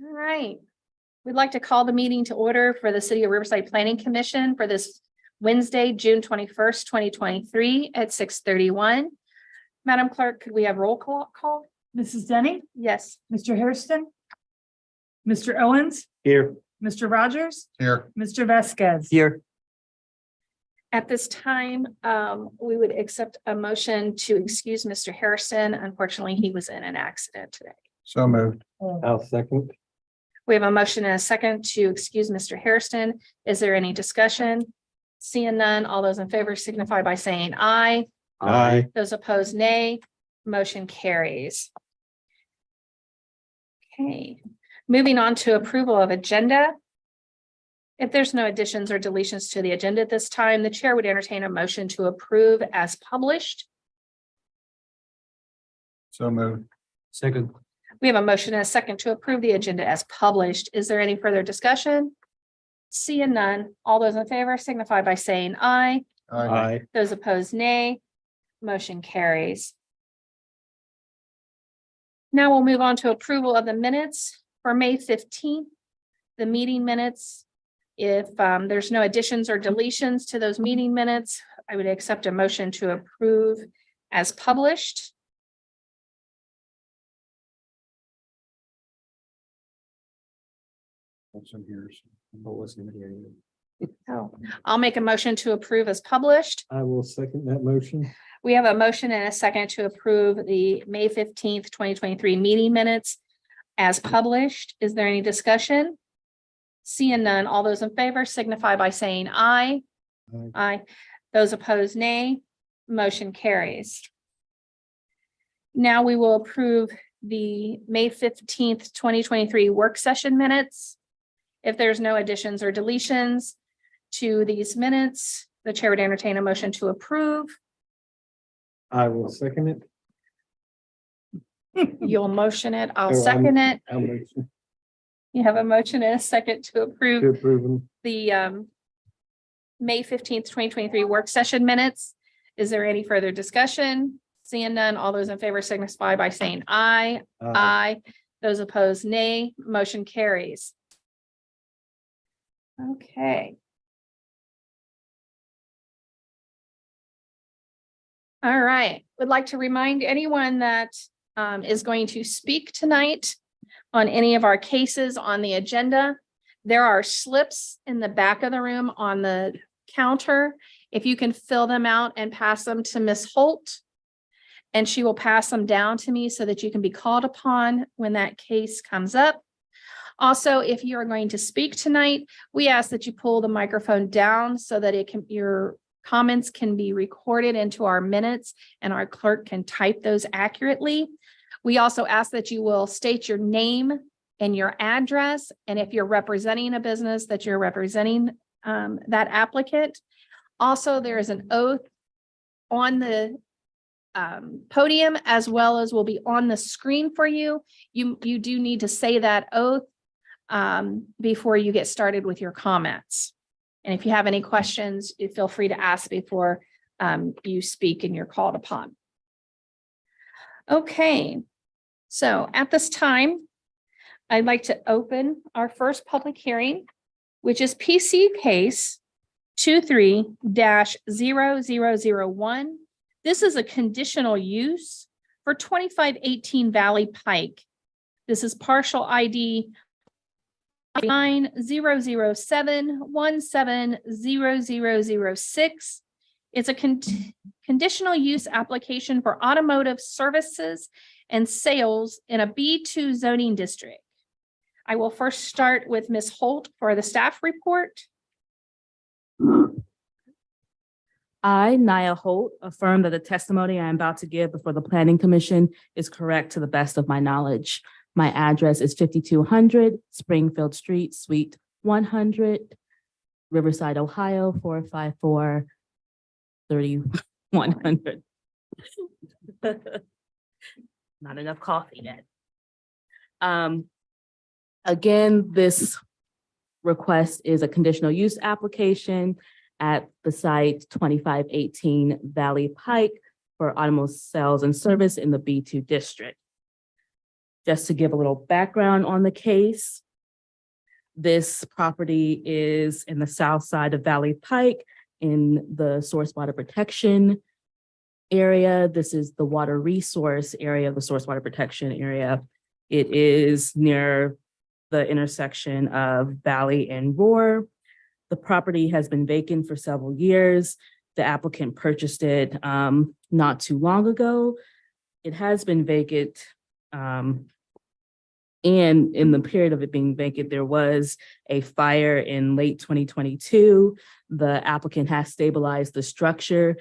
All right. We'd like to call the meeting to order for the City of Riverside Planning Commission for this Wednesday, June 21st, 2023 at 6:31. Madam Clerk, could we have roll call? Mrs. Denny, Yes. Mr. Hairston, Mr. Owens, Here. Mr. Rogers, Here. Mr. Vasquez. Here. At this time, we would accept a motion to excuse Mr. Harrison. Unfortunately, he was in an accident today. So moved. I'll second. We have a motion and a second to excuse Mr. Hairston. Is there any discussion? Seeing none, all those in favor signify by saying aye. Aye. Those opposed, nay. Motion carries. Okay, moving on to approval of agenda. If there's no additions or deletions to the agenda at this time, the chair would entertain a motion to approve as published. So moved. Second. We have a motion and a second to approve the agenda as published. Is there any further discussion? Seeing none, all those in favor signify by saying aye. Aye. Those opposed, nay. Motion carries. Now we'll move on to approval of the minutes for May 15th, the meeting minutes. If there's no additions or deletions to those meeting minutes, I would accept a motion to approve as published. Oh, I'll make a motion to approve as published. I will second that motion. We have a motion and a second to approve the May 15th, 2023 meeting minutes as published. Is there any discussion? Seeing none, all those in favor signify by saying aye. Aye. Aye. Those opposed, nay. Motion carries. Now we will approve the May 15th, 2023 work session minutes. If there's no additions or deletions to these minutes, the chair would entertain a motion to approve. I will second it. You'll motion it. I'll Oh, I'm- second it. I'll motion You have a motion and a second to to approve approve them. the May 15th, 2023 work session minutes. Is there any further discussion? Seeing none, all those in favor signify by saying aye. Aye. Those opposed, nay. Motion carries. Okay. All right. Would like to remind anyone that is going to speak tonight on any of our cases on the agenda. There are slips in the back of the room on the counter. If you can fill them out and pass them to Ms. Holt, and she will pass them down to me so that you can be called upon when that case comes up. Also, if you are going to speak tonight, we ask that you pull the microphone down so that your comments can be recorded into our minutes and our clerk can type those accurately. We also ask that you will state your name and your address, and if you're representing a business, that you're representing that applicant. Also, there is an oath on the podium as well as will be on the screen for you. You do need to say that oath before you get started with your comments. And if you have any questions, you feel free to ask before you speak and you're called upon. Okay, so at this time, I'd like to open our first public hearing, which is PC case 23-0001. This is a conditional use for 2518 Valley Pike. This is partial ID 90071700006. It's a conditional use application for automotive services and sales in a B2 zoning district. I will first start with Ms. Holt for the staff report. I, Naya Holt, affirm that the testimony I am about to give before the Planning Commission is correct to the best of my knowledge. My address is 5200 Springfield Street, Suite 100, Riverside, Ohio, 454-3100. Not enough coffee yet. Again, this request is a conditional use application at the site 2518 Valley Pike for automotive sales and service in the B2 district. Just to give a little background on the case, this property is in the south side of Valley Pike in the source water protection area. This is the water resource area of the source water protection area. It is near the intersection of Valley and Roar. The property has been vacant for several years. The applicant purchased it not too long ago. It has been vacant. And in the period of it being vacant, there was a fire in late 2022. The applicant has stabilized the structure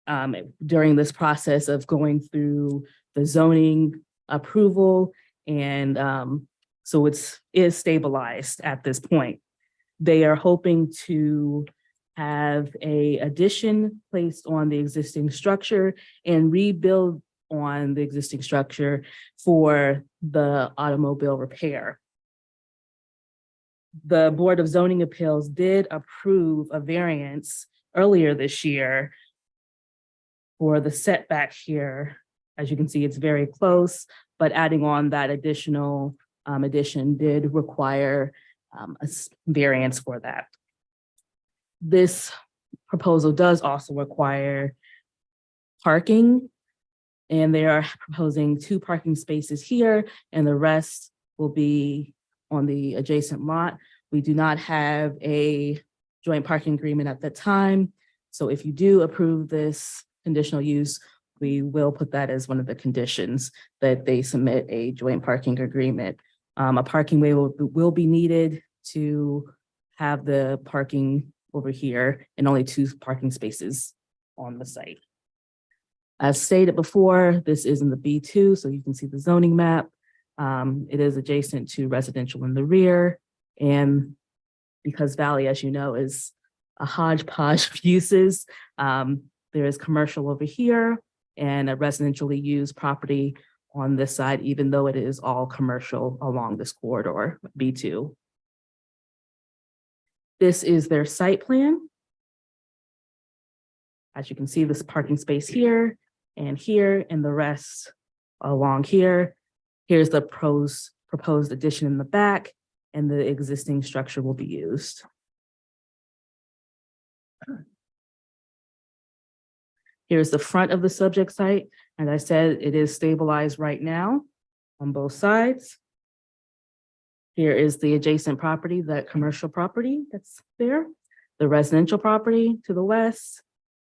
during this process of going through the zoning approval. And so it is stabilized at this point. They are hoping to have a addition placed on the existing structure and rebuild on the existing structure for the automobile repair. The Board of Zoning Appeals did approve a variance earlier this year for the setback here. As you can see, it's very close, but adding on that additional addition did require a variance for that. This proposal does also require parking, and they are proposing 2 parking spaces here, and the rest will be on the adjacent lot. We do not have a joint parking agreement at the time. So if you do approve this conditional use, we will put that as one of the conditions that they submit a joint parking agreement. A parking way will be needed to have the parking over here and only 2 parking spaces on the site. As stated before, this is in the B2, so you can see the zoning map. It is adjacent to residential in the rear. And because Valley, as you know, is a hodgepodge of uses, there is commercial over here and a residentially used property on this side, even though it is all commercial along this corridor, B2. This is their site plan. As you can see, this parking space here and here, and the rest along here. Here's the proposed addition in the back, and the existing structure will be used. Here's the front of the subject site. As I said, it is stabilized right now on both sides. Here is the adjacent property, that commercial property that's there, the residential property to the west,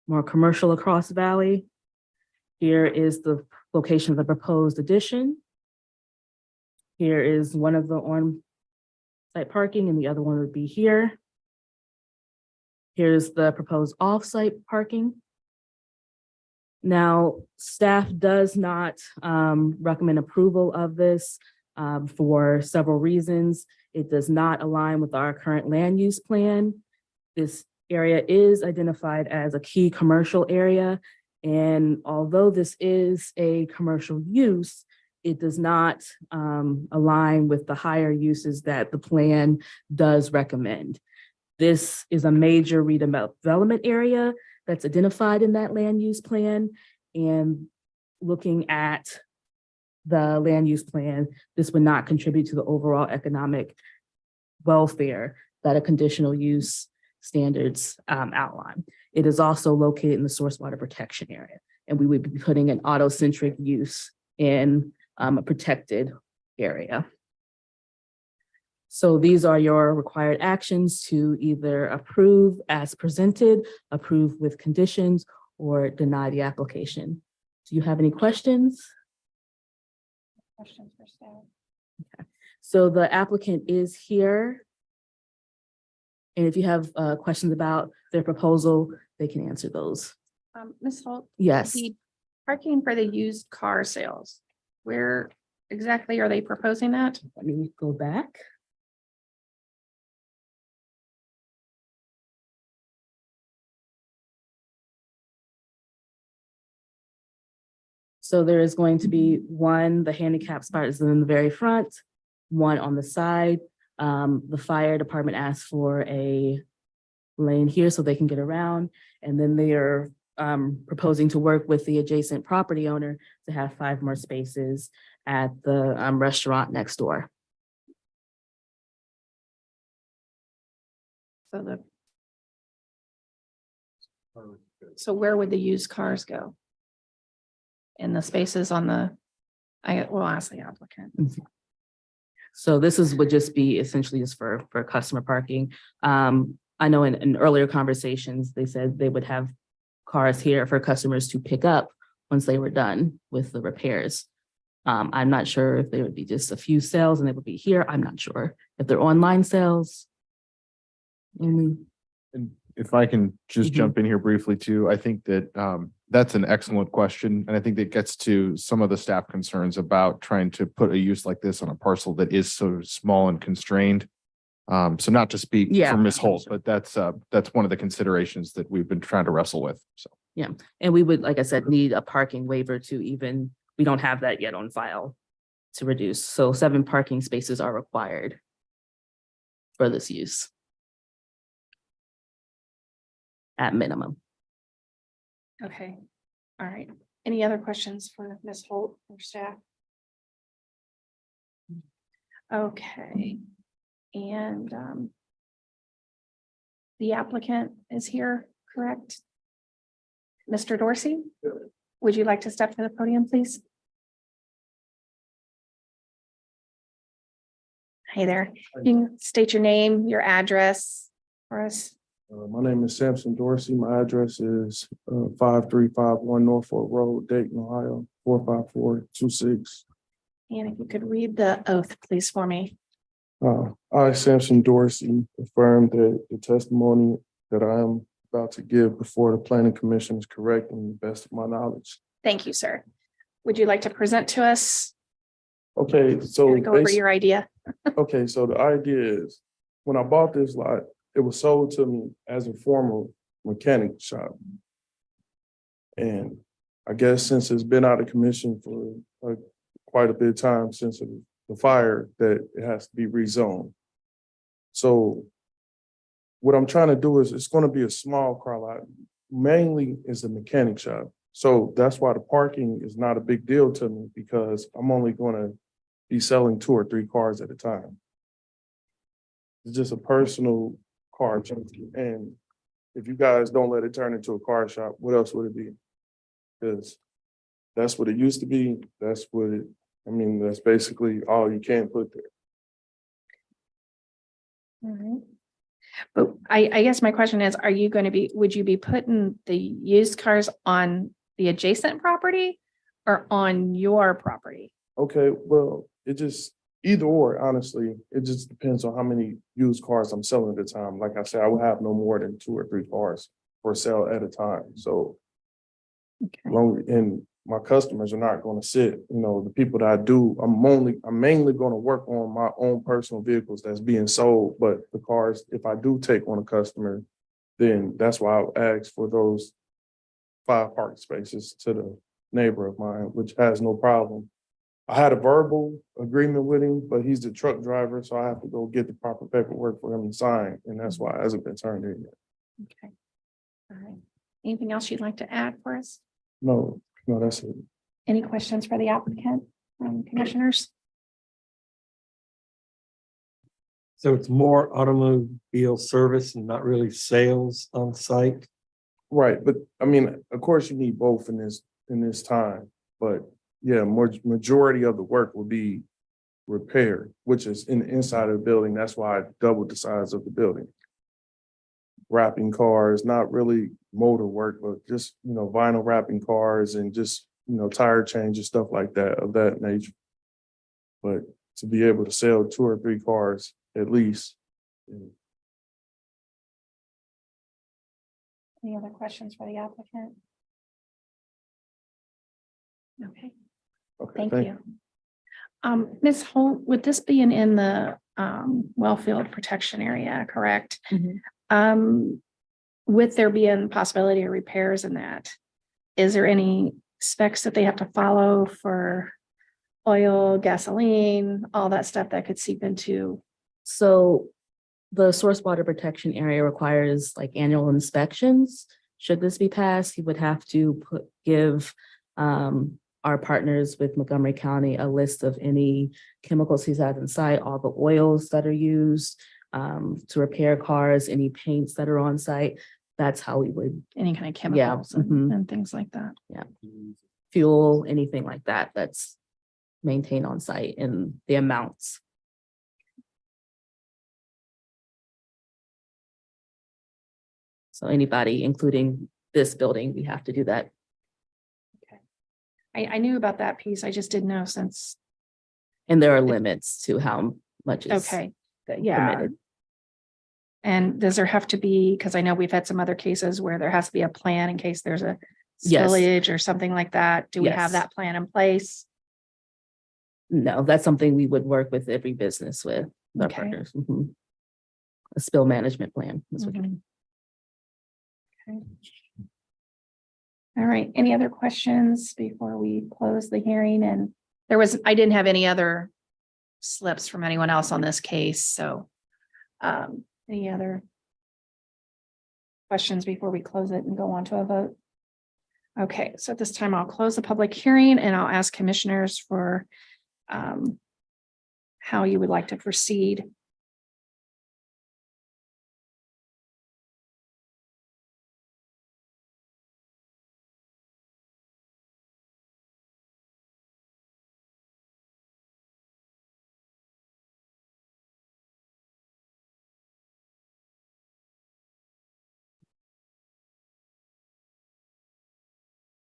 more commercial across Valley. Here is the location of the proposed addition. Here is one of the on-site parking, and the other one would be here. Here's the proposed off-site parking. Now, staff does not recommend approval of this for several reasons. It does not align with our current land use plan. This area is identified as a key commercial area. And although this is a commercial use, it does not align with the higher uses that the plan does recommend. This is a major redevelopment area that's identified in that land use plan. And looking at the land use plan, this would not contribute to the overall economic welfare that a conditional use standards outline. It is also located in the source water protection area, and we would be putting an auto-centric use in a protected area. So these are your required actions to either approve as presented, approve with conditions, or deny the application. Do you have any questions? Questions for staff? Okay. So the applicant is here. And if you have questions about their proposal, they can answer those. Ms. Holt, Yes. the parking for the used car sales, where exactly are they proposing that? Let me go back. So there is going to be one, the handicap spot is in the very front, one on the side. The fire department asked for a lane here so they can get around. And then they are proposing to work with the adjacent property owner to have 5 more spaces at the restaurant next door. So where would the used cars go? In the spaces on the, will ask the applicant. So this would just be essentially just for customer parking. I know in earlier conversations, they said they would have cars here for customers to pick up once they were done with the repairs. I'm not sure if they would be just a few sales and they would be here. I'm not sure if they're online sales. And if I can just Mhm. jump in here briefly too, I think that that's an excellent question. And I think that gets to some of the staff concerns about trying to put a use like this on a parcel that is so small and constrained. So not to speak Yeah. for Ms. Holt, but that's one of the considerations that we've been trying to wrestle with. So. And we would, like I said, need a parking waiver to even, we don't have that yet on file to reduce. So 7 parking spaces are required for this use. At minimum. Okay, all right. Any other questions for Ms. Holt or staff? Okay, and the applicant is here, correct? Mr. Dorsey, would you like to step to the podium, please? Hey there, you can state your name, your address for us. My name is Samson Dorsey. My address is 5351 Norfolk Road, Dayton, Ohio, 45426. And if you could read the oath, please, for me. I, Samson Dorsey, affirm that the testimony that I am about to give before the planning commission is correct and the best of my knowledge. Thank you, sir. Would you like to present to us? Okay, so Go over your idea. okay, so the idea is when I bought this lot, it was sold to me as a former mechanic shop. And I guess since it's been out of commission for quite a bit of time since the fire, that it has to be rezoned. So what I'm trying to do is it's going to be a small car lot, mainly is a mechanic shop. So that's why the parking is not a big deal to me because I'm only going to be selling 2 or 3 cars at a time. It's just a personal car junkie. And if you guys don't let it turn into a car shop, what else would it be? Because that's what it used to be. That's what it, I mean, that's basically all you can put there. All right. But I guess my question is, would you be putting the used cars on the adjacent property or on your property? Okay, well, it just, either or, honestly, it just depends on how many used cars I'm selling at a time. Like I said, I will have no more than 2 or 3 cars for sale at a time. So Okay. and my customers are not going to sit, the people that I do, I'm mainly going to work on my own personal vehicles that's being sold. But the cars, if I do take on a customer, then that's why I'll ask for those 5 parking spaces to the neighbor of mine, which has no problem. I had a verbal agreement with him, but he's the truck driver, so I have to go get the proper paperwork for him to sign, and that's why it hasn't been turned in yet. Okay. All right. Anything else you'd like to add for us? No, that's it. Any questions for the applicant from commissioners? So it's more automobile service and not really sales on site. Right, but I mean, of course, you need both in this time, but yeah, majority of the work will be repair, which is in the inside of the building. That's why I doubled the size of the building. Wrapping cars, not really motor work, but just, vinyl wrapping cars and just, tire changes, stuff like that, of that nature. But to be able to sell 2 or 3 cars at least. Any other questions for the applicant? Okay, Okay, thank you. Ms. Holt, would this be in the wellfield protection area, correct? Mhm. With there being possibility of repairs in that, is there any specs that they have to follow for oil, gasoline, all that stuff that could seep into? So the source water protection area requires like annual inspections. Should this be passed, he would have to give our partners with Montgomery County a list of any chemicals he's had in site, all the oils that are used to repair cars, any paints that are on site. That's how we would Any kind of chemicals mhm. and things like that. fuel, anything like that, that's maintained on site and the amounts. So anybody, including this building, we have to do that. I knew about that piece. I just didn't know since, And there are limits to how much is okay, yeah. permitted. And does there have to be, because I know we've had some other cases where there has to be a plan in case there's a Yes. spillage or something like that. Do we have Yes. that plan in place? No, that's something we would work with every business with our Okay. partners. Mhm. A spill management plan. That's what- Mhm. Okay. All right, any other questions before we close the hearing? And I didn't have any other slips from anyone else on this case, so any other questions before we close it and go on to a vote? Okay, so at this time, I'll close the public hearing and I'll ask commissioners for how you would like to proceed.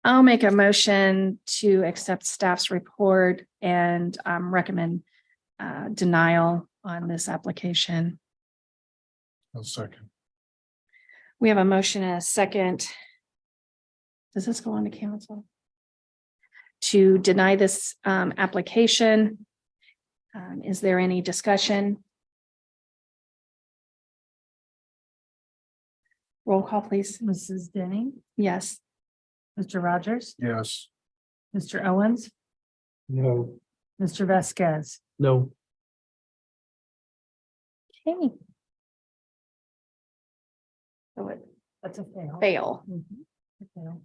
I'll make a motion to accept staff's report and recommend denial on this application. I'll second. We have a motion and a second. Does this go on to council? To deny this application. Is there any discussion? Roll call, please. Mrs. Denny, Yes. Mr. Rogers, Yes. Mr. Owens, No. Mr. Vasquez. No. Okay. So it That's a fail. fail. Mhm. A fail.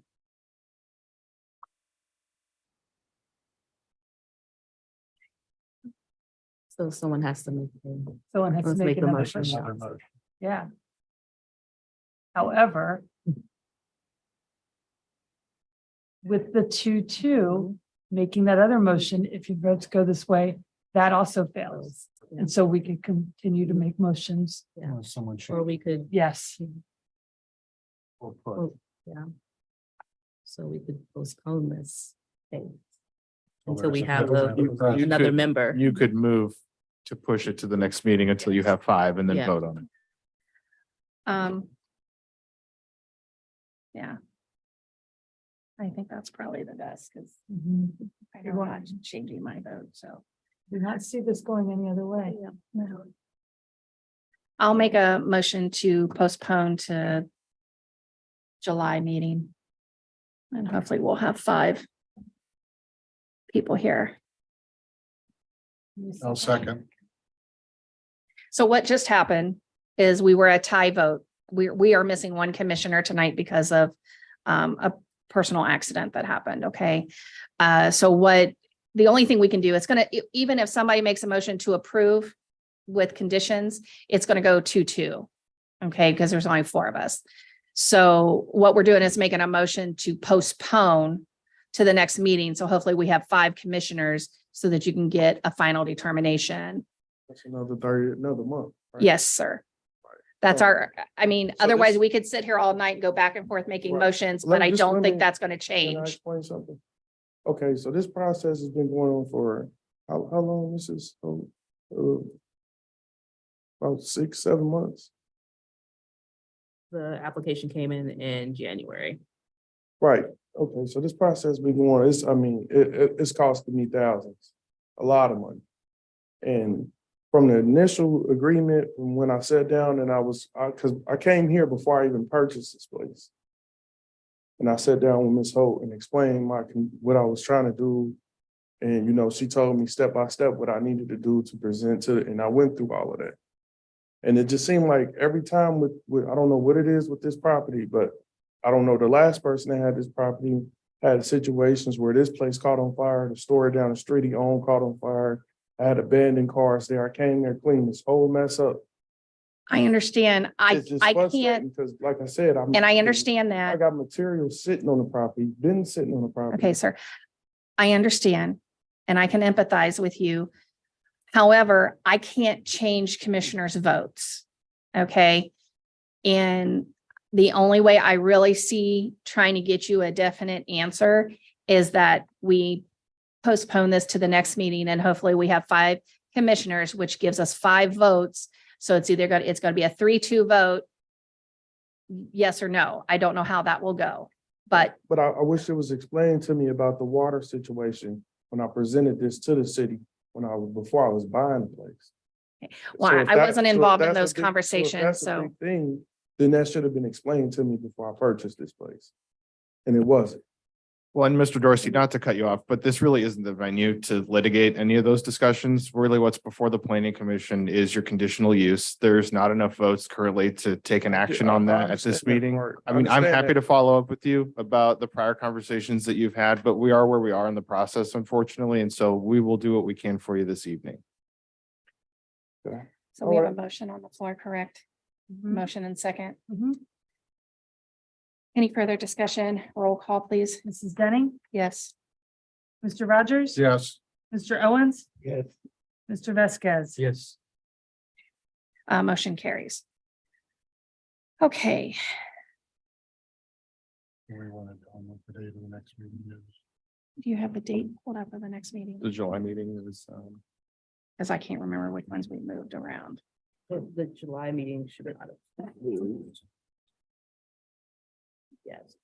So someone has to make. Someone has to Let's make make the another motion. motion. Another motion. Yeah. However, with the 2-2, making that other motion, if your votes go this way, that also fails. Yeah. And so we can continue to make motions. Yeah. Someone Or should. we could, Yes. Or put. yeah. So we could postpone this thing So until we there's a have middle- You another could- member. You could move to push it to the next meeting until you have 5 and then Yeah. vote on it. Yeah. I think that's probably the best because Mhm. I know I'm not changing my vote, so. Do not see this going any other way. No. I'll make a motion to postpone to July meeting. And hopefully we'll have 5 people here. I'll second. So what just happened is we were a tie vote. We are missing one commissioner tonight because of a personal accident that happened, okay? So the only thing we can do, even if somebody makes a motion to approve with conditions, it's gonna go 2-2, okay? Because there's only 4 of us. So what we're doing is making a motion to postpone to the next meeting. So hopefully we have 5 commissioners so that you can get a final determination. That's another month. right? Yes, sir. That's So otherwise this- we could sit here all night and go back and forth making Right. motions, Let but me I just- don't let think me- that's gonna Can I change. explain something? Okay, so this process has been going on for how long? This is about 6-7 months. The application came in January. Right, okay, so this process been going, it's costing me thousands, a lot of money. And from the initial agreement, from when I sat down and cause I came here before I even purchased this place. And I sat down with Ms. Holt and explained what I was trying to do. And, she told me step by step what I needed to do to present to it, and I went through all of that. And it just seemed like every time with I don't know what it is with this property, but I don't know the last person that had this property, had situations where this place caught on fire, the store down the street he owned caught on fire. I had abandoned cars there. I came there, cleaned this whole mess up. I understand. It's just I frustrating can't, because like I said, and I understand I that. got material sitting on the property, been sitting on the property. Okay, sir. I understand and I can empathize with you. However, I can't change commissioners' votes. Okay? And the only way I really see trying to get you a definite answer is that we postpone this to the next meeting and hopefully we have 5 commissioners, which gives us 5 votes. So it's either going to be a 3-2 vote. Yes or no. I don't know how that will go, but But I wish it was explained to me about the water situation when I presented this to the city, before I was buying the place. well, So if I that- wasn't so if involved in that's a those big- conversations. if that's a So big thing, then that should have been explained to me before I purchased this place. And it wasn't. Well, and Mr. Dorsey, not to cut you off, but this really isn't the venue to litigate any of those discussions. Really, what's before the planning commission is your conditional use. There's not enough votes currently to take an action on I that at this understand that meeting. part. I mean, I'm understand happy that. to follow up with you about the prior conversations that you've had, but we are where we are in the process, unfortunately. And so we will do what we can for you this evening. so we have a motion on the floor, correct? Mhm. Motion and second. Mhm. Any further discussion? Roll call, please. Mrs. Denning, Yes. Mr. Rogers. Yes. Mr. Owens, Yes. Mr. Vasquez. Yes. Motion carries. Okay, We wanted to, what the date of the next meeting is. do you have the date pulled up for the next meeting? The July meeting is, Because I can't remember which ones we moved around. The July meeting should not have moved. Yes.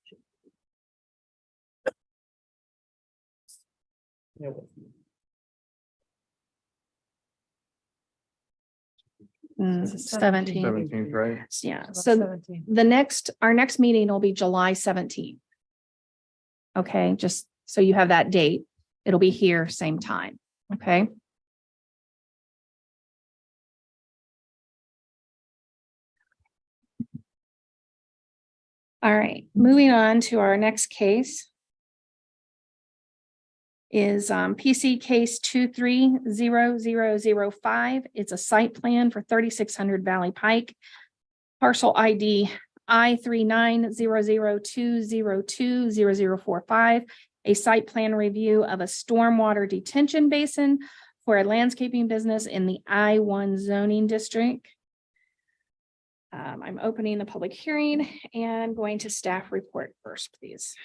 This is 17. 17th, right? Yeah, July so 17th. our next meeting will be July 17th. Okay, just so you have that date. It'll be here, same time. Okay. All right, moving on to our next case is PC case 230005. It's a site plan for 3600 Valley Pike. Parcel ID I390020020045. A site plan review of a stormwater detention basin for a landscaping business in the I-1 zoning district. I'm opening the public hearing and going to staff report first, please.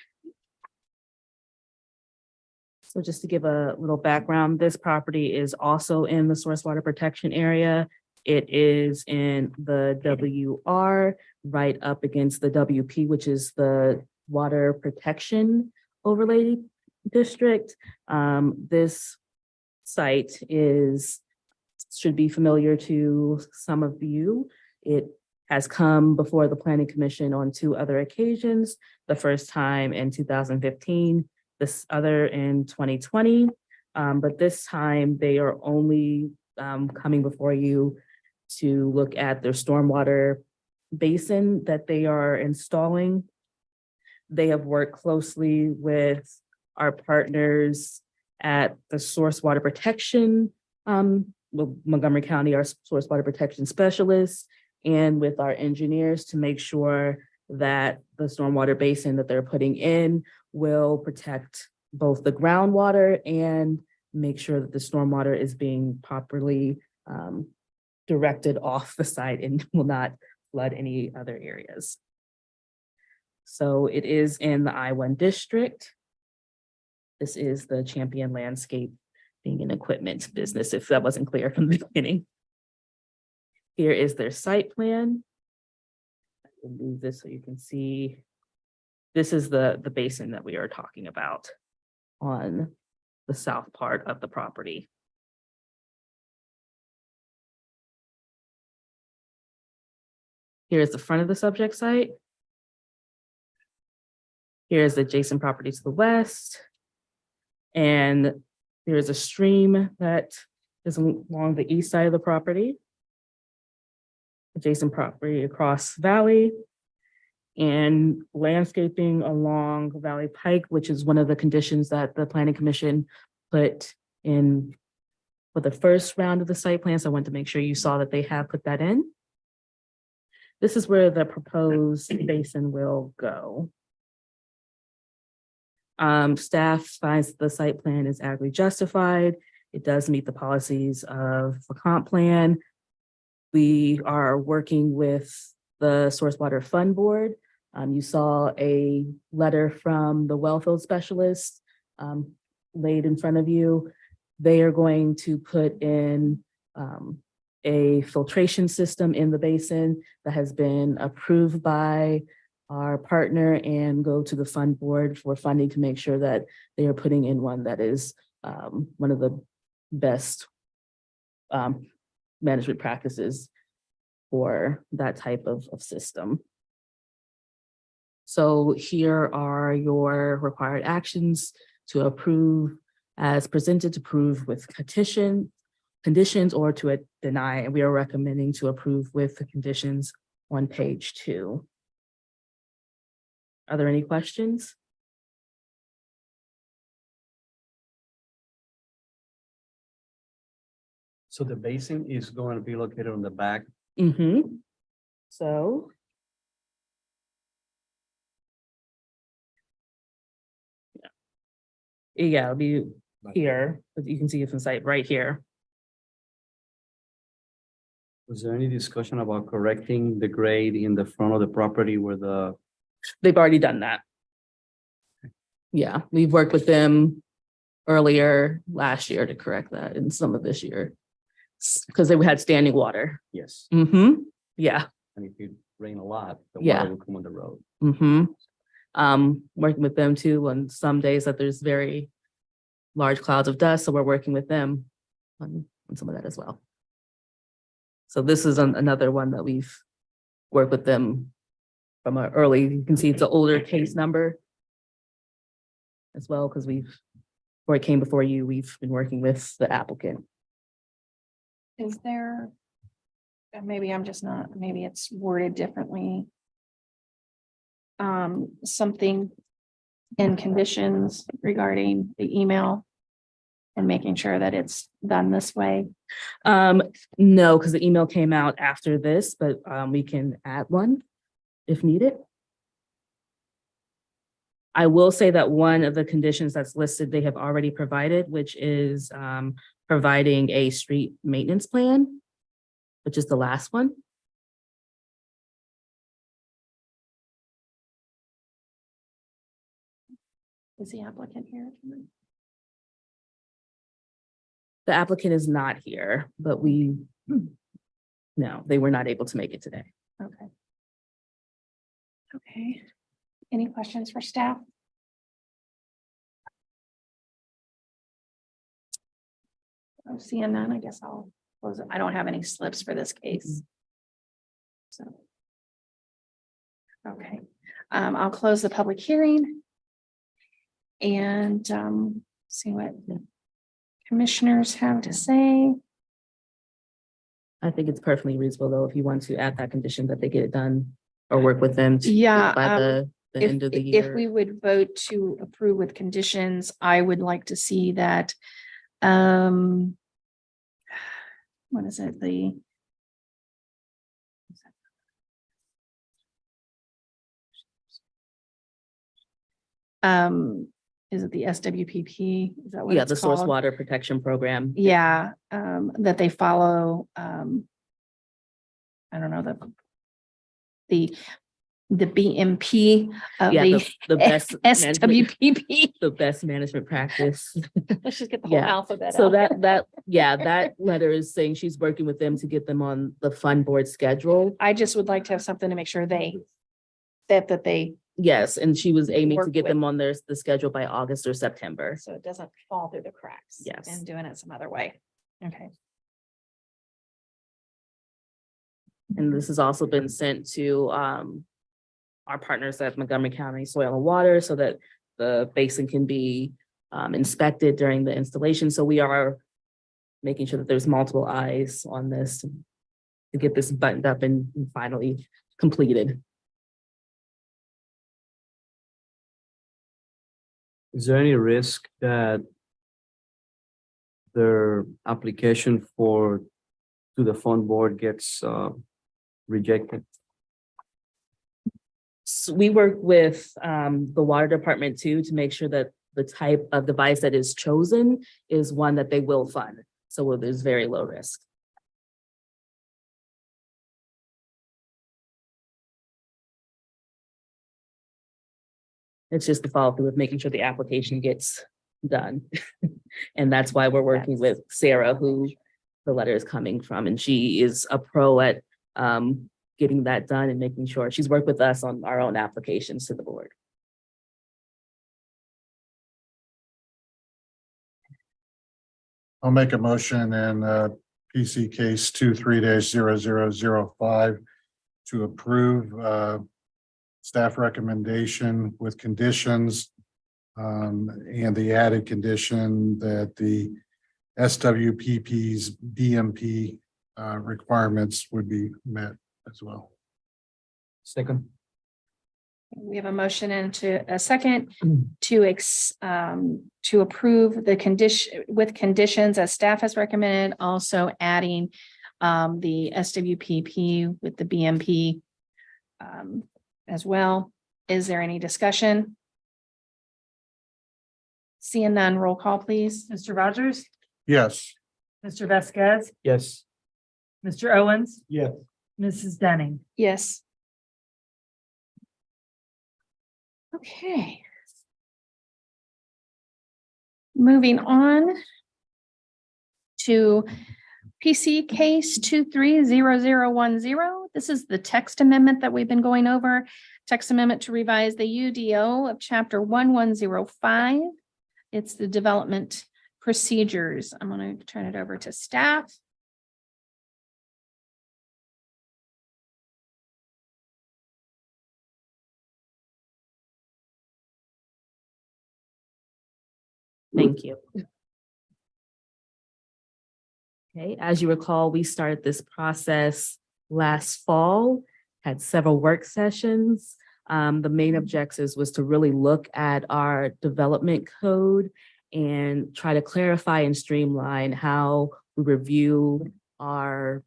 So just to give a little background, this property is also in the source water protection area. It is in the WR right up against the WP, which is the water protection overlay district. This site should be familiar to some of you. It has come before the Planning Commission on 2 other occasions, the first time in 2015, this other in 2020. But this time they are only coming before you to look at their stormwater basin that they are installing. They have worked closely with our partners at the Source Water Protection, Montgomery County, our Source Water Protection Specialists, and with our engineers to make sure that the stormwater basin that they're putting in will protect both the groundwater and make sure that the stormwater is being properly directed off the site and will not flood any other areas. So it is in the I-1 district. This is the Champion Landscape being an equipment business, if that wasn't clear from the beginning. Here is their site plan. I will move this so you can see. This is the basin that we are talking about on the south part of the property. Here's the front of the subject site. Here's the adjacent property to the west. And there's a stream that is along the east side of the property. Adjacent property across valley. and landscaping along Valley Pike, which is one of the conditions that the planning commission put in for the first round of the site plan. So I wanted to make sure you saw that they have put that in. This is where the proposed basin will go. Staff finds the site plan is adequately justified. It does meet the policies of the comp plan. We are working with the Source Water Fund Board. You saw a letter from the wellfield specialist laid in front of you. They are going to put in a filtration system in the basin that has been approved by our partner and go to the fund board for funding to make sure that they are putting in one that is one of the best management practices for that type of system. So here are your required actions to approve as presented, to approve with conditions or to deny, and we are recommending to approve with the conditions on page 2. Are there any questions? So the basin is going to be located on the back. Mm-hmm. So. Yeah, it'll be here, but you can see it from site right here. Was there any discussion about correcting the grade in the front of the property where the, They've already done that. Yeah, we've worked with them earlier last year to correct that and some of this year. Because they had standing water. yes, Mm-hmm. Yeah. and if it rain a lot, the Yeah. water will come on the road. Mm-hmm. Working with them too on some days that there's very large clouds of dust, so we're working with them on some of that as well. So this is another one that we've worked with them from an early, you can see it's an older case number as well, because before it came before you, we've been working with the applicant. Is there, maybe I'm just not, maybe it's worded differently. Something in conditions regarding the email and making sure that it's done this way. No, because the email came out after this, but we can add one if needed. I will say that one of the conditions that's listed, they have already provided, which is providing a street maintenance plan, which is the last one. Is the applicant here? The applicant is not here, but no, they were not able to make it today. Okay. Okay. Any questions for staff? I'm seeing none. I guess I'll close it. I don't have any slips for this case. So. Okay, I'll close the public hearing. And see what the commissioners have to say. I think it's perfectly reasonable, though, if you want to add that condition that they get it done or work with them to Yeah, by the end of the year. If we would vote to approve with conditions, I would like to see that. What is it? Is it the SWPP? Is that what Yeah, it's the Source called? Water Protection Program. Yeah, that they follow, I don't know, the BMP of Yeah, the the best management, SWPP. the best management practice. Let's just get the whole Yeah. alphabet So out. that letter is saying she's working with them to get them on the fund board schedule. I just would like to have something to make sure that they, Yes, and she was aiming to Work get with- them on the schedule by August or September. so it doesn't fall through the cracks. Yes. And doing it some other way. Okay. And this has also been sent to our partners at Montgomery County Soil and Water so that the basin can be inspected during the installation. So we are making sure that there's multiple eyes on this to get this buttoned up and finally completed. Is there any risk that their application to the fund board gets rejected? So we work with the water department too, to make sure that the type of device that is chosen is one that they will fund. So there's very low risk. It's just the follow through of making sure the application gets done. And that's why we're working with Sarah, who the letter is coming from, and she is a pro at getting that done and making sure. She's worked with us on our own applications to the board. I'll make a motion in PC case 23-0005 to approve staff recommendation with conditions and the added condition that the SWPP's BMP requirements would be met as well. Second. We have a motion and a second to approve the condition with conditions as staff has recommended, also adding the SWPP with the BMP as well. Is there any discussion? Seeing none, roll call, please. Mr. Rogers, Yes. Mr. Vasquez, Yes. Mr. Owens, Yes. Mrs. Denning. Yes. Okay. Moving on to PC case 230010. This is the text amendment that we've been going over. Text amendment to revise the UDO of chapter 1105. It's the development procedures. I'm going to turn it over to staff. Thank you. Okay, as you recall, we started this process last fall, had several work sessions. The main objectives was to really look at our development code and try to clarify and streamline how we review our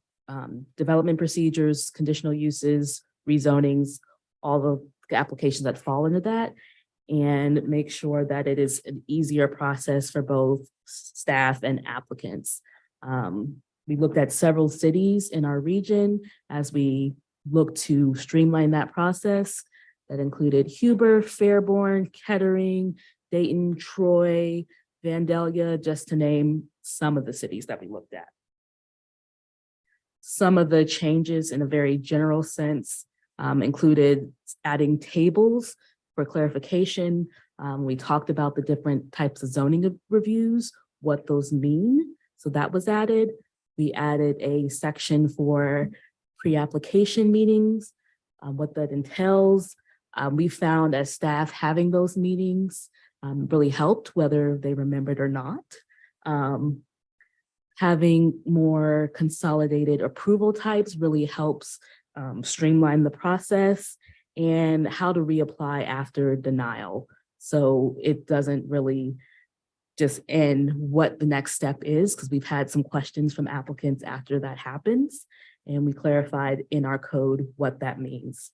development procedures, conditional uses, rezonings, all the applications that fall into that, and make sure that it is an easier process for both staff and applicants. We looked at several cities in our region as we look to streamline that process. That included Huber, Fairborn, Kettering, Dayton, Troy, Vandalia, just to name some of the cities that we looked at. Some of the changes in a very general sense included adding tables for clarification. We talked about the different types of zoning reviews, what those mean. So that was added. We added a section for pre-application meetings, what that entails. We found as staff having those meetings really helped, whether they remembered or not. Having more consolidated approval types really helps streamline the process, and how to reapply after denial. So it doesn't really just end what the next step is, because we've had some questions from applicants after that happens, and we clarified in our code what that means.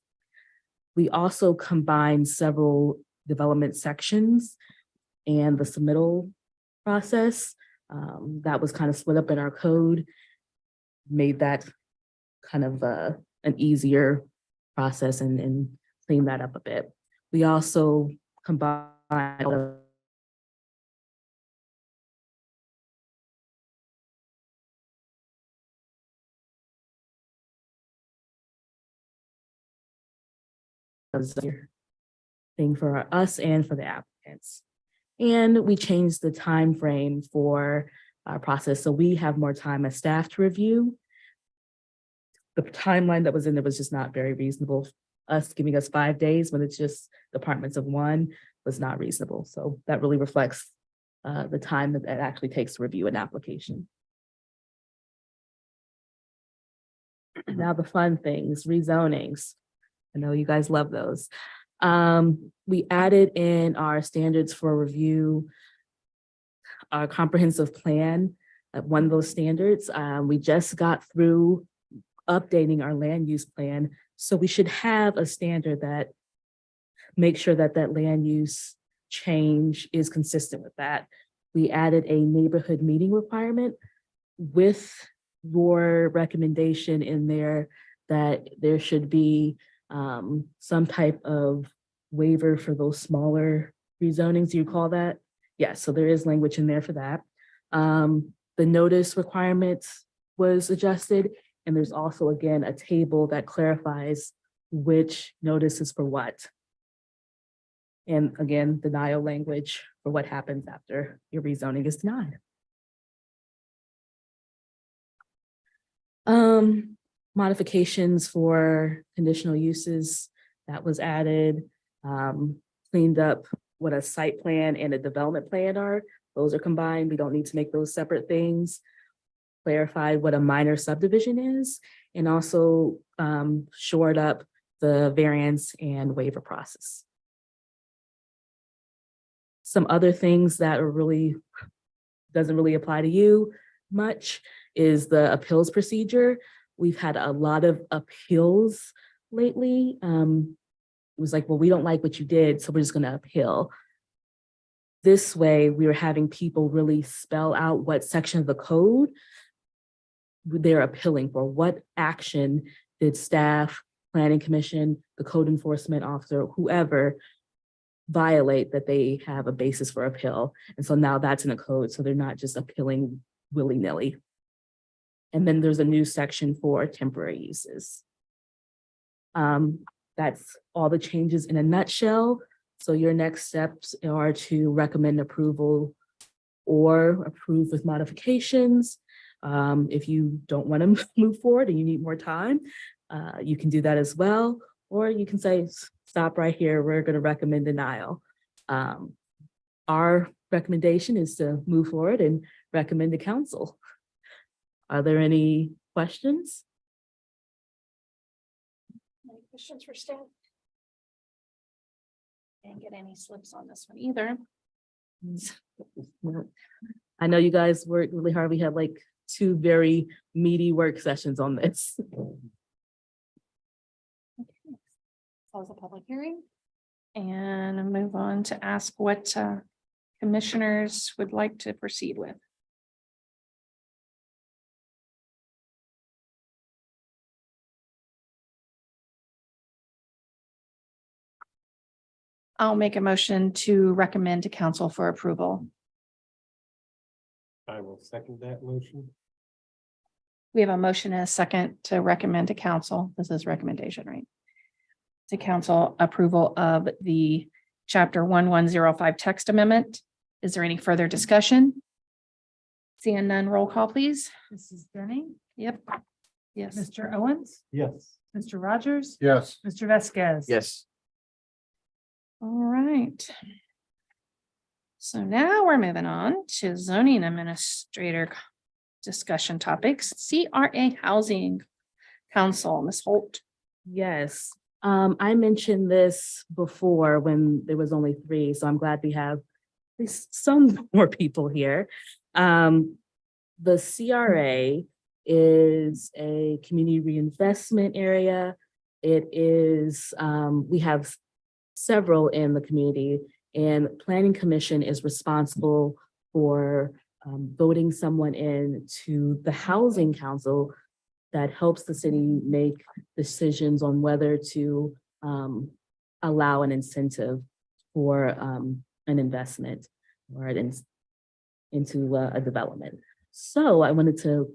We also combined several development sections and the submittal process that was kind of split up in our code, made that kind of an easier process and clean that up a bit. We also combined thing for us and for the applicants. And we changed the time frame for our process, so we have more time as staff to review. The timeline that was in there was just not very reasonable. Us giving us 5 days when it's just departments of one was not reasonable. So that really reflects the time that it actually takes to review an application. Now the fun things, rezonings. I know you guys love those. We added in our standards for review, our comprehensive plan, one of those standards. We just got through updating our land use plan. So we should have a standard that makes sure that that land use change is consistent with that. We added a neighborhood meeting requirement with your recommendation in there that there should be some type of waiver for those smaller rezonings, you call that? Yes, so there is language in there for that. The notice requirements was adjusted, and there's also, again, a table that clarifies which notice is for what. And again, denial language for what happens after your rezoning is denied. Modifications for conditional uses, that was added. Cleaned up what a site plan and a development plan are. Those are combined. We don't need to make those separate things. Clarified what a minor subdivision is, and also shored up the variance and waiver process. Some other things that are really, doesn't really apply to you much is the appeals procedure. We've had a lot of appeals lately. It was like, well, we don't like what you did, so we're just gonna appeal. This way, we were having people really spell out what section of the code they're appealing for. What action did staff, planning commission, the code enforcement officer, whoever violate that they have a basis for appeal. And so now that's in the code, so they're not just appealing willy-nilly. And then there's a new section for temporary uses. That's all the changes in a nutshell. So your next steps are to recommend approval or approve with modifications. If you don't want to move forward and you need more time, you can do that as well. Or you can say, stop right here, we're going to recommend denial. Our recommendation is to move forward and recommend to council. Are there any questions? Any questions for staff? Didn't get any slips on this one either. I know you guys worked really hard. We had like 2 very meaty work sessions on this. Close the public hearing and move on to ask what commissioners would like to proceed with. I'll make a motion to recommend to council for approval. I will second that motion. We have a motion and a second to recommend to council. This is recommendation, right? To council approval of the chapter 1105 text amendment. Is there any further discussion? Seeing none, roll call, please. Mrs. Denning, Yep. Yes. Mr. Owens, Yes. Mr. Rogers, Yes. Mr. Vasquez. Yes. All right. So now we're moving on to zoning administrator discussion topics, CRA Housing Council, Ms. Holt. Yes, I mentioned this before when there was only 3, so I'm glad we have at least some more people here. The CRA is a community reinvestment area. It is, we have several in the community, and Planning Commission is responsible for voting someone in to the Housing Council that helps the city make decisions on whether to allow an incentive for an investment or into a development. So I wanted to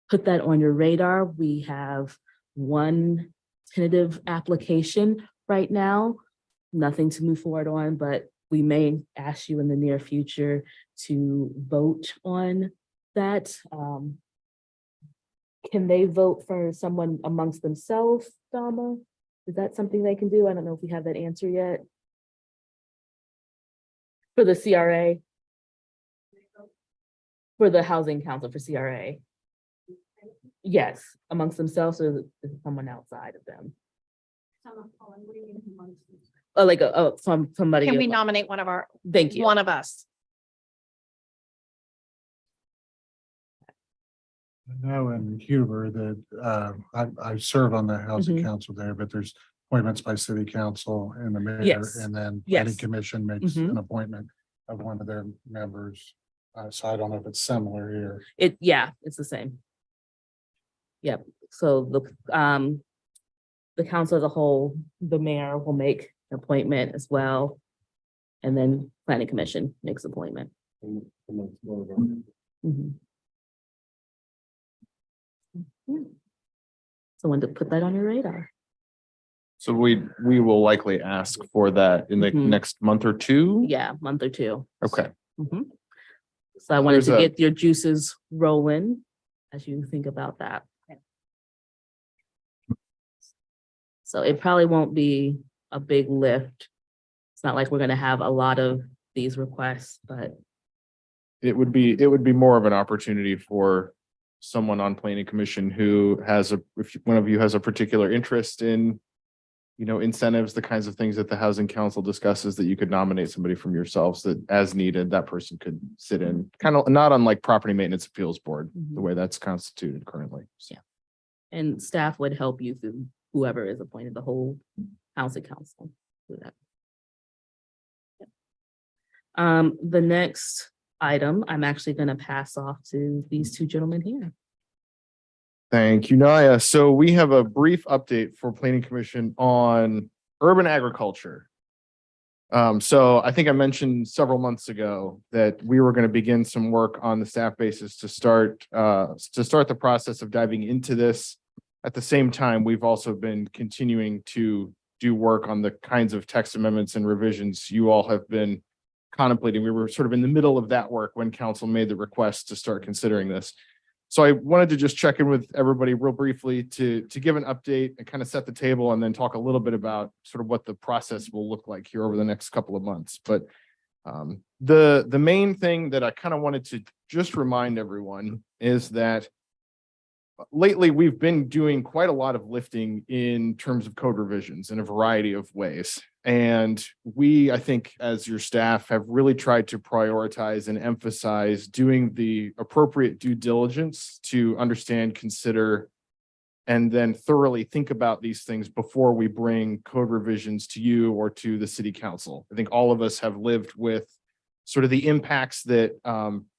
put that on your radar. We have 1 tentative application right now, nothing to move forward on, but we may ask you in the near future to vote on that. Can they vote for someone amongst themselves, Dama? Is that something they can do? I don't know if we have that answer yet. For the CRA? For the Housing Council for CRA? Yes, amongst themselves or is it someone outside of them? Like from somebody. Can we nominate one of our, Thank you. one of us? I know in Huber that I serve on the housing Mhm. council there, but there's appointments by city council and the mayor. Yes. And then Yes. planning commission makes Mhm. an appointment of one of their members. So I don't know if it's similar here. Yeah, it's the same. Yep, so the council as a whole, the mayor will make an appointment as well. And then planning commission makes appointment. Mhm. Someone to put that on your radar. So we will likely ask for that in the Mhm. next month or two. Yeah, month or two. Okay. Mhm. So I wanted to There's a- get your juices rolling as you think about that. So it probably won't be a big lift. It's not like we're gonna have a lot of these requests, but It would be more of an opportunity for someone on planning commission who has if one of you has a particular interest in, incentives, the kinds of things that the housing council discusses, that you could nominate somebody from yourselves that as needed, that person could sit in, kind of not unlike property maintenance appeals board, the way that's constituted currently. So. and staff would help you through whoever is appointed, the whole housing council. Do that. The next item, I'm actually gonna pass off to these two gentlemen here. Thank you, Naya. So we have a brief update for planning commission on urban agriculture. So I think I mentioned several months ago that we were going to begin some work on the staff basis to start the process of diving into this. At the same time, we've also been continuing to do work on the kinds of text amendments and revisions you all have been contemplating. We were sort of in the middle of that work when council made the request to start considering this. So I wanted to just check in with everybody real briefly to give an update and kind of set the table, and then talk a little bit about sort of what the process will look like here over the next couple of months. But the main thing that I kind of wanted to just remind everyone is that lately we've been doing quite a lot of lifting in terms of code revisions in a variety of ways. And we, I think, as your staff, have really tried to prioritize and emphasize doing the appropriate due diligence to understand, consider, and then thoroughly think about these things before we bring code revisions to you or to the city council. I think all of us have lived with sort of the impacts that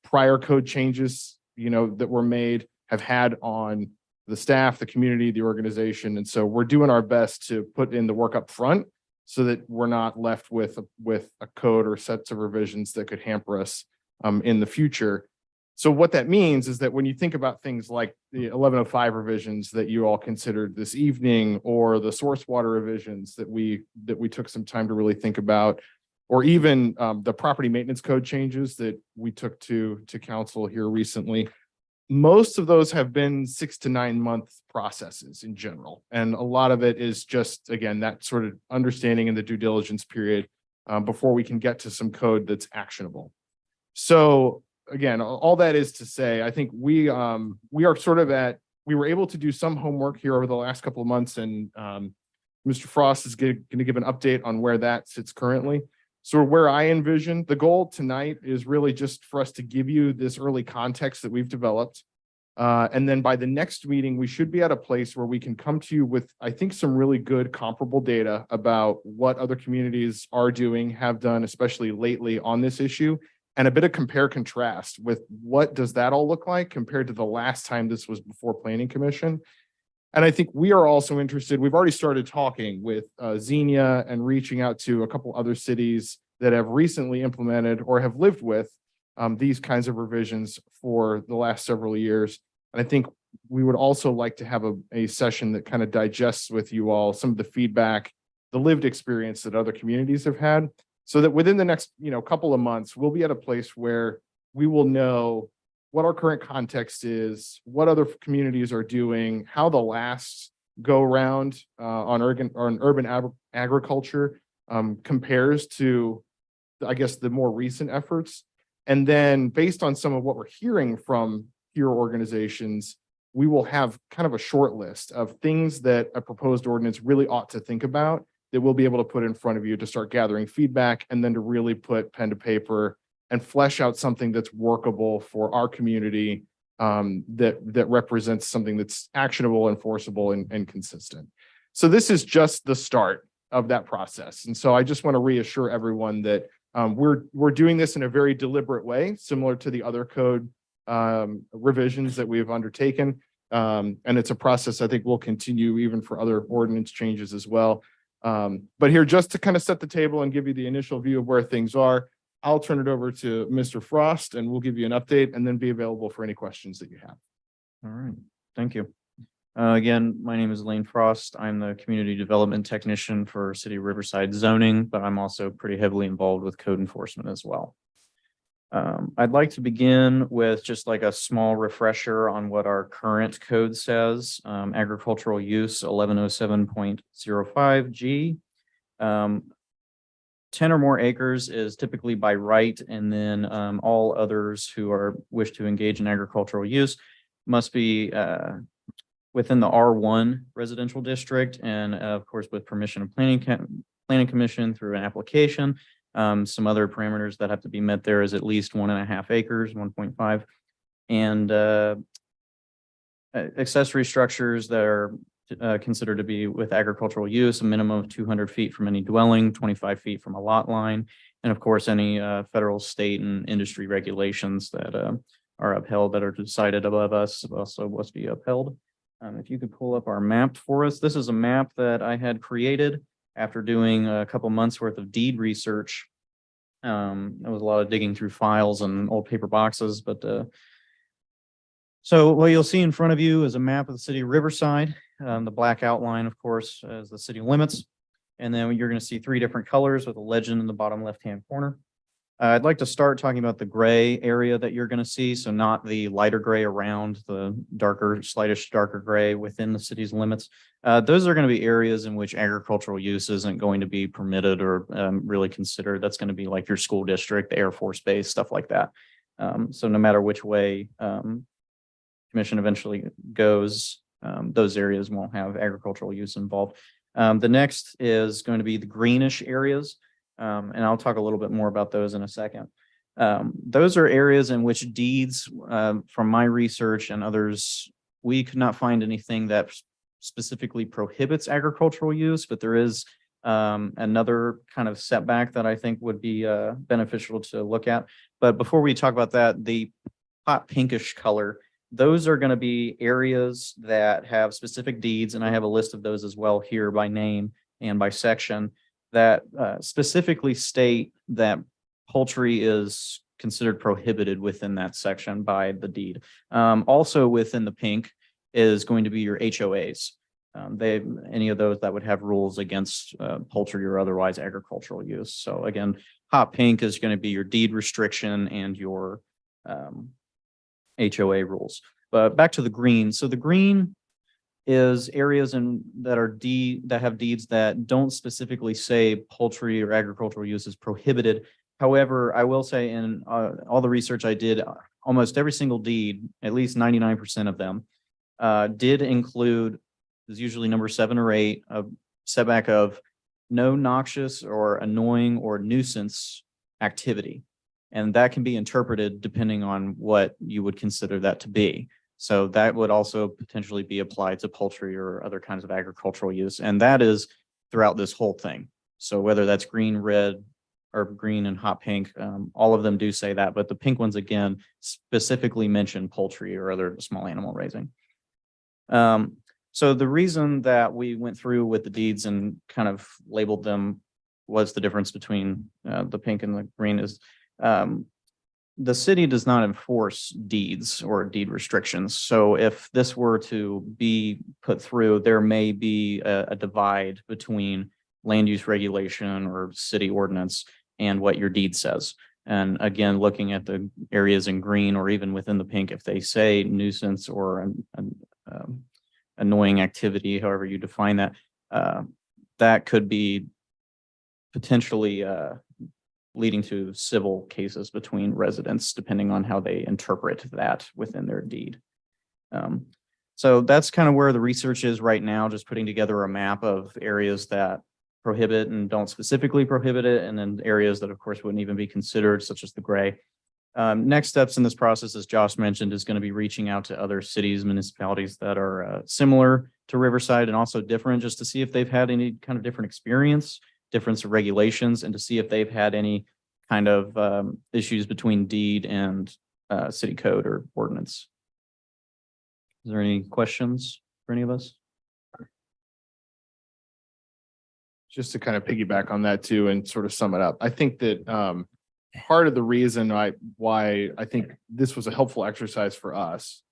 prior code changes, that were made have had on the staff, the community, the organization. And so we're doing our best to put in the work up front so that we're not left with a code or sets of revisions that could hamper us in the future. So what that means is that when you think about things like the 1105 revisions that you all considered this evening, or the source water revisions that we took some time to really think about, or even the property maintenance code changes that we took to council here recently, most of those have been 6 to 9 month processes in general. And a lot of it is just, again, that sort of understanding in the due diligence period before we can get to some code that's actionable. So again, all that is to say, I think we are sort of we were able to do some homework here over the last couple of months, and Mr. Frost is going to give an update on where that sits currently. So where I envision the goal tonight is really just for us to give you this early context that we've developed. And then by the next meeting, we should be at a place where we can come to you with, I think, some really good comparable data about what other communities are doing, have done, especially lately on this issue, and a bit of compare contrast with what does that all look like compared to the last time this was before Planning Commission. And I think we are also interested, we've already started talking with Xenia and reaching out to a couple other cities that have recently implemented or have lived with these kinds of revisions for the last several years. And I think we would also like to have a session that kind of digests with you all some of the feedback, the lived experience that other communities have had, so that within the next couple of months, we'll be at a place where we will know what our current context is, what other communities are doing, how the last go round on urban agriculture compares to, I guess, the more recent efforts. And then based on some of what we're hearing from peer organizations, we will have kind of a short list of things that a proposed ordinance really ought to think about that we'll be able to put in front of you to start gathering feedback and then to really put pen to paper and flesh out something that's workable for our community, that represents something that's actionable, enforceable, and consistent. So this is just the start of that process. And so I just want to reassure everyone that we're doing this in a very deliberate way, similar to the other code revisions that we've undertaken. And it's a process I think will continue even for other ordinance changes as well. But here, just to kind of set the table and give you the initial view of where things are, I'll turn it over to Mr. Frost and we'll give you an update and then be available for any questions that you have. All right, thank you. Again, my name is Lane Frost. I'm the Community Development Technician for City of Riverside zoning, but I'm also pretty heavily involved with code enforcement as well. I'd like to begin with just like a small refresher on what our current code says. Agricultural use 1107.05G. 10 or more acres is typically by right, and then all others who wish to engage in agricultural use must be within the R1 residential district, and of course with permission of planning commission through an application. Some other parameters that have to be met there is at least 1.5 acres, 1.5, and accessory structures that are considered to be with agricultural use, a minimum of 200 feet from any dwelling, 25 feet from a lot line, and of course any federal, state, and industry regulations that are upheld that are decided above us also must be upheld. If you could pull up our map for us, this is a map that I had created after doing a couple months worth of deed research. There was a lot of digging through files and old paper boxes, but so what you'll see in front of you is a map of the city of Riverside. The black outline, of course, is the city limits. And then you're going to see 3 different colors with a legend in the bottom left-hand corner. I'd like to start talking about the gray area that you're going to see. So not the lighter gray around, the darker, slightest darker gray within the city's limits. Those are going to be areas in which agricultural use isn't going to be permitted or really considered. That's going to be like your school district, the Air Force Base, stuff like that. So no matter which way commission eventually goes, those areas won't have agricultural use involved. The next is going to be the greenish areas. And I'll talk a little bit more about those in a second. Those are areas in which deeds, from my research and others, we could not find anything that specifically prohibits agricultural use, but there is another kind of setback that I think would be beneficial to look at. But before we talk about that, the hot pinkish color, those are going to be areas that have specific deeds, and I have a list of those as well here by name and by section, that specifically state that poultry is considered prohibited within that section by the deed. Also within the pink is going to be your HOAs. Any of those that would have rules against poultry or otherwise agricultural use. So again, hot pink is going to be your deed restriction and your HOA rules. But back to the green. So the green is areas that have deeds that don't specifically say poultry or agricultural use is prohibited. However, I will say in all the research I did, almost every single deed, at least 99% of them, did include, is usually number 7 or 8, a setback of no noxious or annoying or nuisance activity. And that can be interpreted depending on what you would consider that to be. So that would also potentially be applied to poultry or other kinds of agricultural use. And that is throughout this whole thing. So whether that's green, red, or green and hot pink, all of them do say that. But the pink ones, again, specifically mention poultry or other small animal raising. So the reason that we went through with the deeds and kind of labeled them was the difference between the pink and the green is the city does not enforce deeds or deed restrictions. So if this were to be put through, there may be a divide between land use regulation or city ordinance and what your deed says. And again, looking at the areas in green or even within the pink, if they say nuisance or an annoying activity, however you define that, that could be potentially leading to civil cases between residents, depending on how they interpret that within their deed. So that's kind of where the research is right now, just putting together a map of areas that prohibit and don't specifically prohibit it, and then areas that, of course, wouldn't even be considered, such as the gray. Next steps in this process, as Josh mentioned, is going to be reaching out to other cities, municipalities that are similar to Riverside and also different, just to see if they've had any kind of different experience, difference of regulations, and to see if they've had any kind of issues between deed and city code or ordinance. Is there any questions for any of us? Just to kind of piggyback on that too and sort of sum it up, I think that part of the reason why I think this was a helpful exercise for us,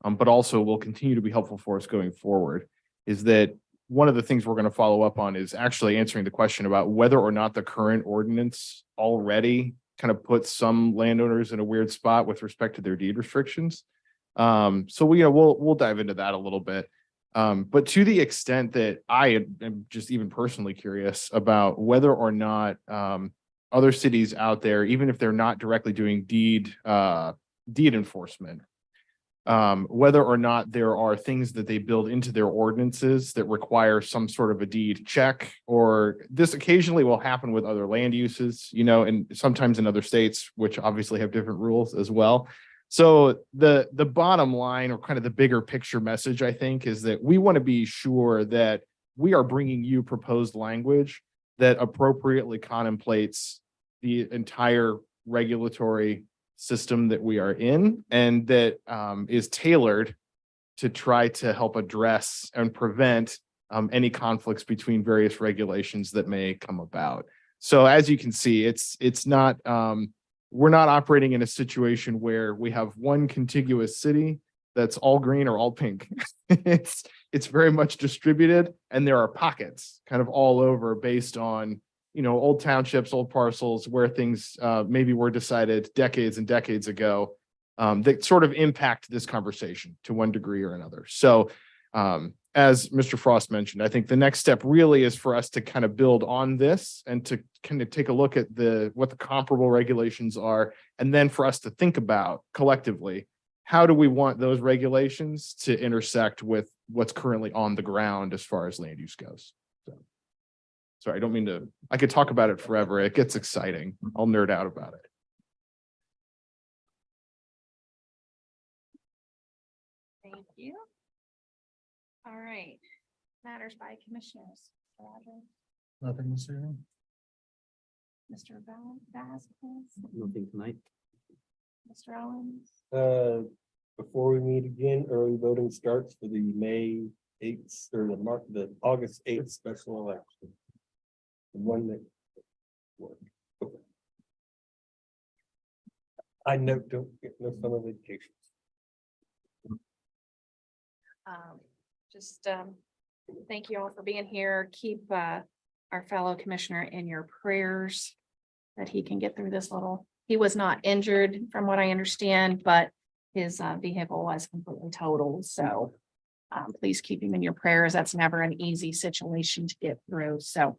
but also will continue to be helpful for us going forward, is that one of the things we're going to follow up on is actually answering the question about whether or not the current ordinance already kind of puts some landowners in a weird spot with respect to their deed restrictions. So we'll dive into that a little bit. But to the extent that I am just even personally curious about whether or not other cities out there, even if they're not directly doing deed enforcement, whether or not there are things that they build into their ordinances that require some sort of a deed check, or this occasionally will happen with other land uses, and sometimes in other states, which obviously have different rules as well. So the bottom line, or kind of the bigger picture message, I think, is that we want to be sure that we are bringing you proposed language that appropriately contemplates the entire regulatory system that we are in, and that is tailored to try to help address and prevent any conflicts between various regulations that may come about. So as you can see, it's not we're not operating in a situation where we have one contiguous city that's all green or all pink. It's very much distributed, and there are pockets kind of all over based on, old townships, old parcels where things maybe were decided decades and decades ago that sort of impact this conversation to one degree or another. So as Mr. Frost mentioned, I think the next step really is for us to kind of build on this and to kind of take a look at what the comparable regulations are, and then for us to think about collectively, how do we want those regulations to intersect with what's currently on the ground as far as land use goes. So, sorry, I don't mean to, I could talk about it forever. It gets exciting. I'll nerd out about it. Thank you. All right, matters by commissioners. Nothing this evening? Mr. Vasquez, Nothing tonight. Mr. Owens. Before we meet again, early voting starts for the May 8th or the August 8th special election. The one that. I know, don't get no summer vacations. Thank you all for being here. Keep our fellow commissioner in your prayers that he can get through this he was not injured from what I understand, but his vehicle was completely totaled. So please keep him in your prayers. That's never an easy situation to get through. So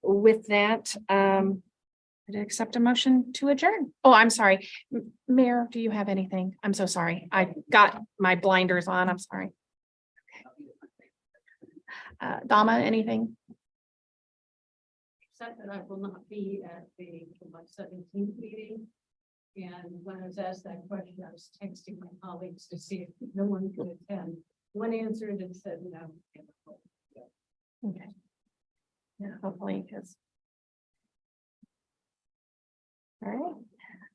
with that, I'd accept a motion to adjourn. Oh, I'm sorry. Mayor, do you have anything? I'm so sorry. I got my blinders on. I'm sorry. Dama, anything? Except that I will not be at the July 17th meeting. And when I was asked that question, I was texting my colleagues to see if no one could attend. One answered and said no. Okay. Yeah, hopefully, because. All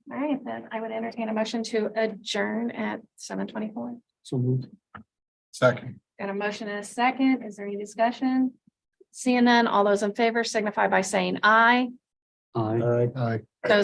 right, then I would entertain a motion to adjourn at 7:24. So moved. Second. Got a motion and a second. Is there any discussion? Seeing none, all those in favor signify by saying aye. Aye. Aye. Those